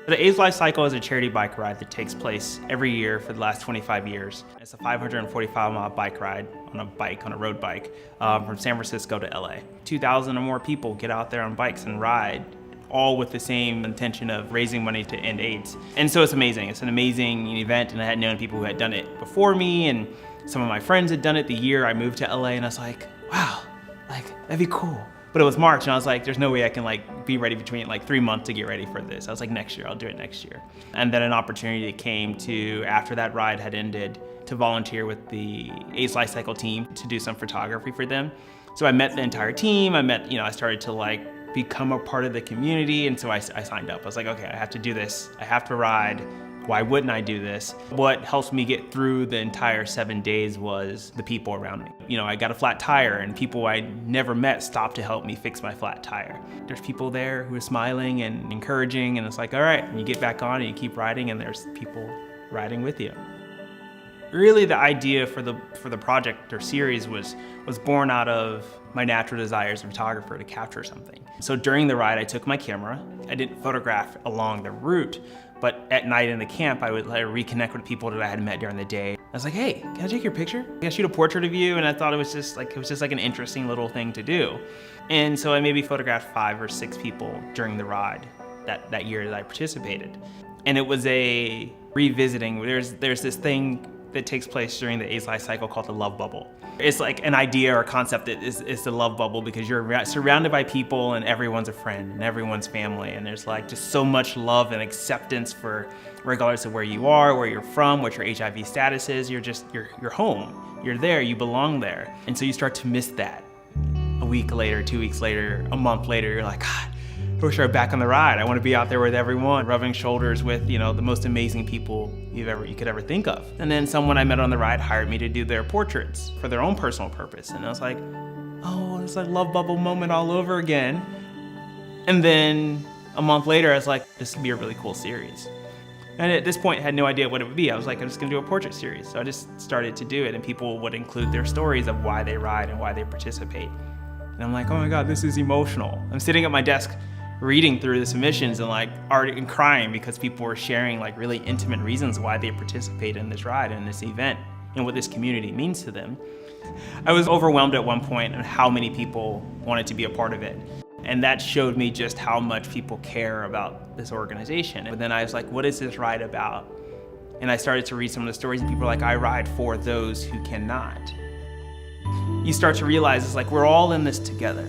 The A's Life Cycle is a charity bike ride that takes place every year for the last 25 years. It's a 545-mile bike ride on a road bike, from San Francisco to LA. 2,000 or more people get out there on bikes and ride, all with the same intention of raising money to end AIDS. And so it's amazing. It's an amazing event, and I had known people who had done it before me, and some of my friends had done it the year I moved to LA, and I was like, wow, that'd be cool. But it was March, and I was like, there's no way I can be ready between 3 months to get ready for this. I was like, next year, I'll do it next year. And then an opportunity came to, after that ride had ended, to volunteer with the A's Life Cycle team to do some photography for them. So I met the entire team. I started to become a part of the community, and so I signed up. I was like, okay, I have to do this. I have to ride. Why wouldn't I do this? What helped me get through the entire 7 days was the people around me. I got a flat tire, and people I never met stopped to help me fix my flat tire. There's people there who are smiling and encouraging, and it's like, all right, and you get back on and you keep riding, and there's people riding with you. Really, the idea for the project or series was born out of my natural desire as a photographer to capture something. So during the ride, I took my camera. I didn't photograph along the route, but at night in the camp, I would reconnect with people that I had met during the day. I was like, hey, can I take your picture? Can I shoot a portrait of you? And I thought it was just an interesting little thing to do. And so I maybe photographed 5 or 6 people during the ride that year that I participated. And it was a revisiting. There's this thing that takes place during the A's Life Cycle called the love bubble. It's like an idea or concept that is the love bubble, because you're surrounded by people and everyone's a friend and everyone's family, and there's just so much love and acceptance for, regardless of where you are, where you're from, what your HIV status is, you're home. You're there, you belong there. And so you start to miss that. A week later, 2 weeks later, a month later, you're like, God, I wish I were back on the ride. I want to be out there with everyone, rubbing shoulders with, the most amazing people you could ever think of. And then someone I met on the ride hired me to do their portraits for their own personal purpose. And I was like, oh, it's like love bubble moment all over again. And then a month later, I was like, this would be a really cool series. And at this point, I had no idea what it would be. I was like, I'm just gonna do a portrait series. So I just started to do it, and people would include their stories of why they ride and why they participate. And I'm like, oh my God, this is emotional. I'm sitting at my desk reading through the submissions and crying because people were sharing really intimate reasons why they participate in this ride and this event and what this community means to them. I was overwhelmed at one point at how many people wanted to be a part of it. And that showed me just how much people care about this organization. But then I was like, what is this ride about? And I started to read some of the stories, and people were like, I ride for those who cannot. You start to realize it's we're all in this together.